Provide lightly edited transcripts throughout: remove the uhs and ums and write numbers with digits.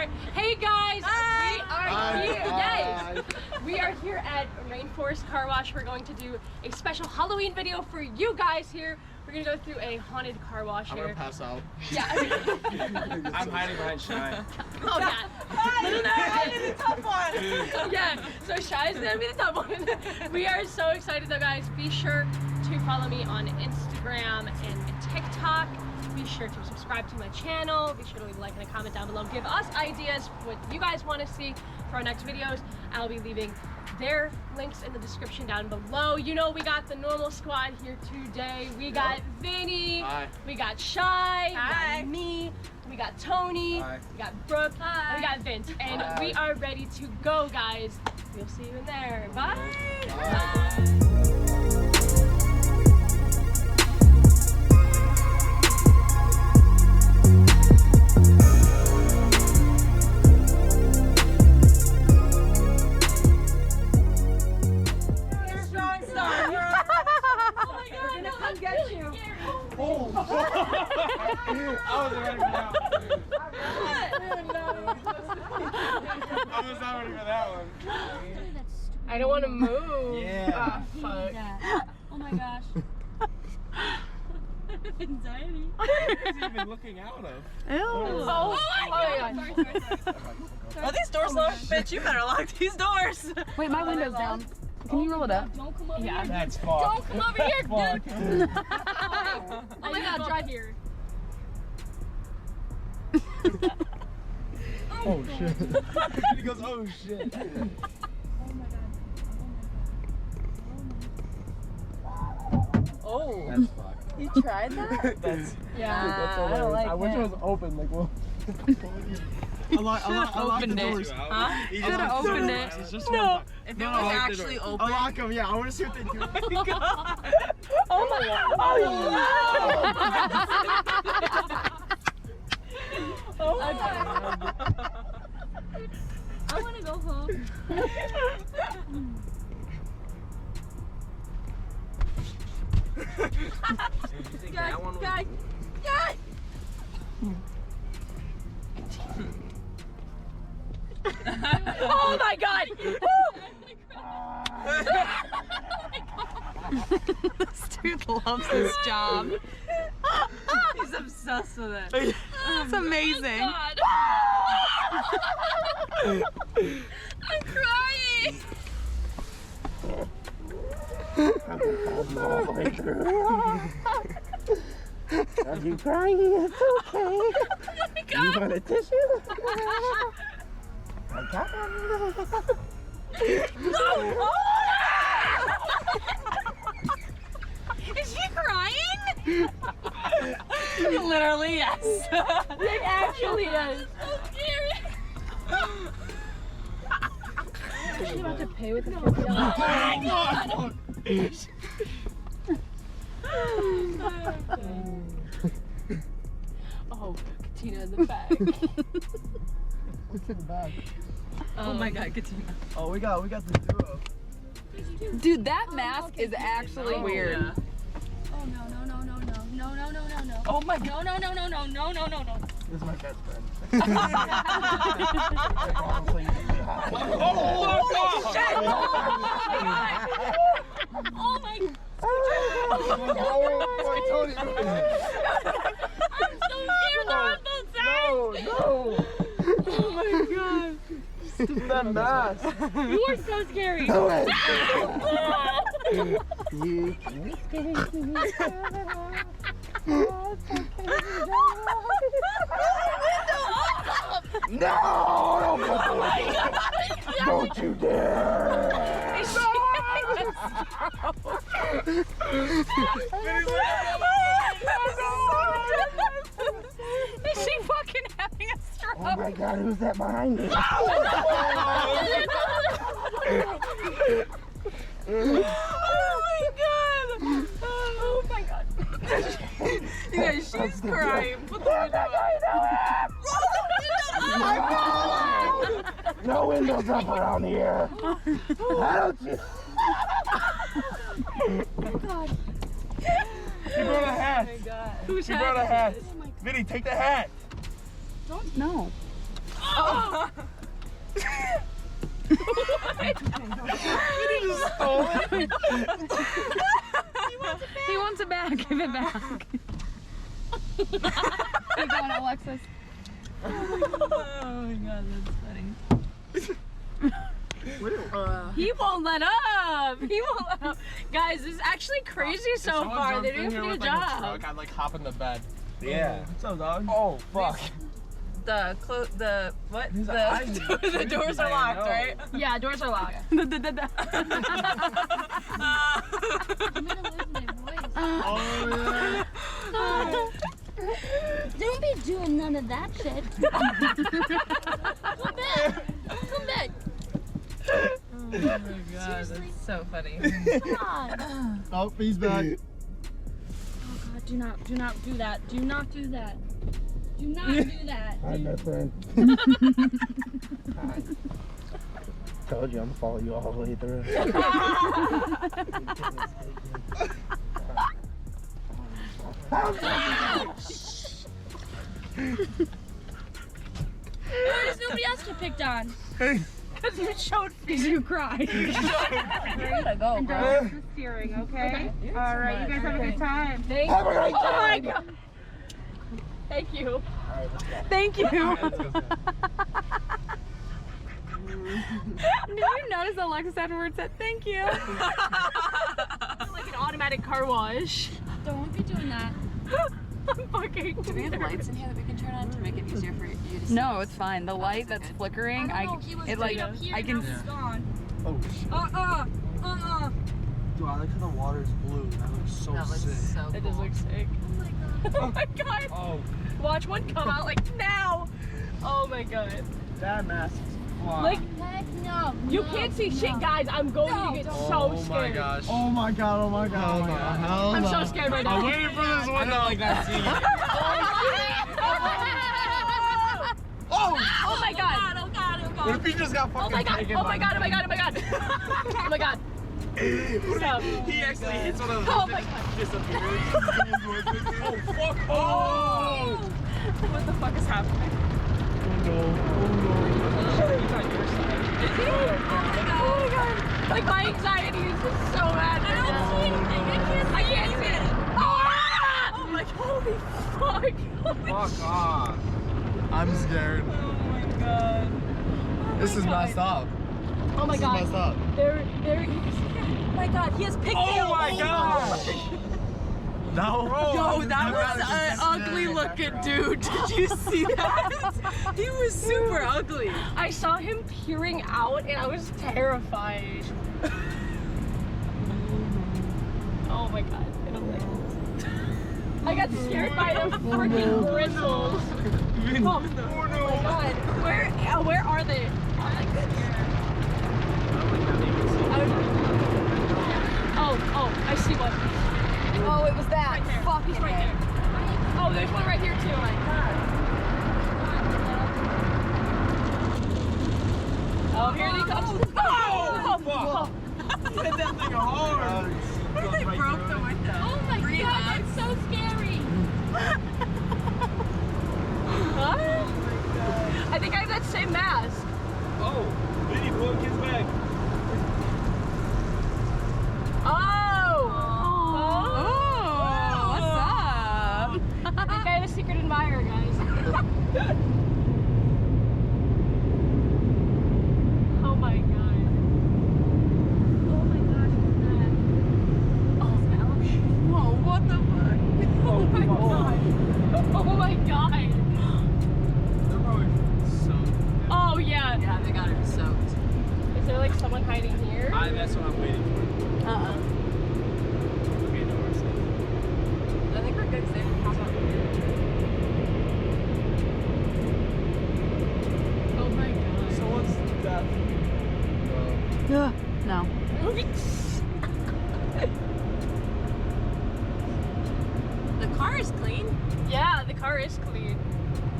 start. Hey guys, we are here. Yay! We are here at Rainforest Car Wash. We're going to do a special Halloween video for you guys here. We're gonna go through a haunted car wash here. I'm gonna pass out. Yeah. I'm hiding behind Shy. Oh yeah. I need the top one. Yeah. So Shy's gonna be the top one. We are so excited though, guys. Be sure to follow me on Instagram and TikTok. Be sure to subscribe to my channel. Be sure to leave a like and a comment down below. Give us ideas what you guys want to see for our next videos. I'll be leaving their links in the description down below. You know we got the normal squad here today. We got Vinny. Hi. We got Shy. We Hi. got me. We got Tony. Hi. We got Brooke. Hi. And we got Vince. And Hi. we are ready to go, guys. We'll see you in there. Bye. Bye. I was ready for that I was not ready for that one. I don't want to move. Yeah. Oh, fuck. Oh my gosh. Anxiety. What is he even looking out of? Oh my god. Are these doors locked? Bitch, you better lock these doors. Wait, my window's down. Can you roll it up? Don't come over Yeah. here. That's fucked. Don't come over here, Fuck. dude. Oh my god, drive here. Oh shit. He goes, oh shit. Oh, That's fucked. you tried that? That's Yeah. that's I don't like I wish it. it was open. Like, well. Opened it. Huh? Should've opened it. No. If it was actually I'll open. lock them. Yeah, I want to see what they do. Oh my god. Oh my god. Oh my god. I want to go home. Guys, guys. Oh my god! This dude loves this job. He's obsessed with it. It's amazing. God. I'm crying! Are you crying? It's okay. You want a tissue? I got Is she crying? Literally, yes. It actually is. Is she about to pay with the $50? Oh, Katina in the back. What's in the bag? Oh my god, Katina. Oh, we got the duo. Dude, that mask is actually weird. Oh no no no no no no no no no no. Oh my no no no no no no no no no. This is my best friend. Oh my god. I told you. I'm so scared they're on both sides. No. Oh my god. That mask. You are so scary. Do it. You can't scare me. No! Don't you dare! Is she fucking having a stroke? Oh my god, who's that behind me? Oh my god. You guys, she's crying. Put the window No windows up around here. Why don't you? He brought a hat. Oh my god. He brought a hat. Vinny, take the hat. No. Oh He wants it back. Give it back. Keep going, Alexis. Oh my god, that's funny. He won't let up. He won't let up. Guys, this is actually crazy so far. They didn't do a job. I'd like hop in the bed. Yeah. What's up, dog? Oh, fuck. The doors are locked, right? Yeah, doors are locked. Oh, yeah. Don't be doing none of that shit. Come back. Come back. Oh my god, that's so funny. Come on. Oh, he's back. Oh god, do not do that. Do not do that. Do not do that. Hi, my friend. Hi. Told you I'm gonna follow you all the way through. Why does nobody else get picked on? Because you showed feet. You cried. Where you gotta go, bro? The steering, okay? All right, you guys have a good time. Thank you. Have a great Oh my time. god. Thank you. Alright, let's go. Thank you. Let's go. Did you notice Alexis afterwards said thank you? Like an automatic car wash. Don't be doing that. I'm fucking. Do we have lights in here that we can turn on to make it easier for you to see? No, it's fine. The light that's flickering, I don't know, he was it right like up here, I now can. he's gone. Oh, shit. Dude, I like how the water's blue. That looks so That looks sick. so cool. It does look sick. Oh my god. Oh, Watch one come out like now. Oh my god. that mask is fly. Like, Heck no. you no, can't see no. shit, guys. I'm going to get so scared. Oh my gosh. Oh my god, oh my god. Oh my god. Hell I'm no. so scared right now. I'm waiting for this one. I don't like that scene. Oh my god. Oh god, oh god. What if he just got Oh fucking my god. taken Oh by my god. Oh my god. Oh my god. Oh my god. Stop. He actually hits one of Oh those my and god. disappears. Oh, fuck. Oh! What the fuck is happening? Oh, no. He's on your side. Is he? Oh my god. Like my anxiety is just so bad. I don't see anything. I can't see it. Ah! I'm like, holy fuck. Fuck off. I'm scared. Oh my god. This is messed up. Oh my This is god. messed up. There he is. Oh my god, he has pigtails. Oh my gosh! That was, Yo, that was an ugly looking dude. Did you see that? He was super ugly. I saw him peering out and I was terrified. Oh my god. I got scared by the freaking bristles. Oh my god. Where are they? Oh, I see one. Oh, it was that. Right there. Fuck He's it. right there. Oh, there's one right here too. Oh, here he comes. Oh! fuck. Hit that thing hard. They broke the window. Oh my god, that's so scary. Huh? I think I have that same mask. Oh, Vinny broke his back. Oh! Oh, what's up? I think I have a secret admirer, guys. Oh my god. Oh my gosh, what's that? Oh, ouch. Whoa, what the fuck? Oh my god. Oh my god. They're probably soaked. Oh yeah. Yeah, they got it soaked. Is there like someone hiding here? That's what I'm waiting for. Okay, no, we're safe. I think we're good. They didn't pop up here. Oh my god. So what's that? No. The car is clean. Yeah, the car is clean.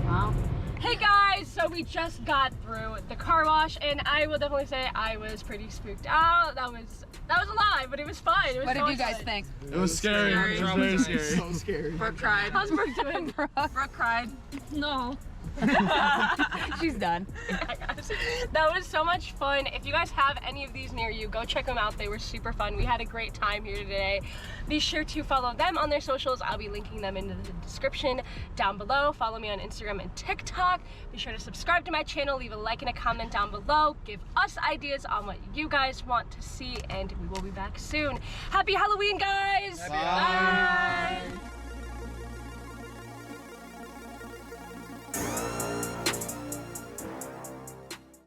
Wow. Hey guys, so we just got through the car wash and I will definitely say I was pretty spooked out. That was a lie, but it was fun. It was What so did you guys exciting. think? It was scary. Scary. It was very scary. So scary. Brooke cried. How's Brooke doing? Brooke cried. No. She's done. That was so much fun. If you guys have any of these near you, go check them out. They were super fun. We had a great time here today. Be sure to follow them on their socials. I'll be linking them in the description down below. Follow me on Instagram and TikTok. Be sure to subscribe to my channel. Leave a like and a comment down below. Give us ideas on what you guys want to see, and we will be back soon. Happy Halloween, guys! Happy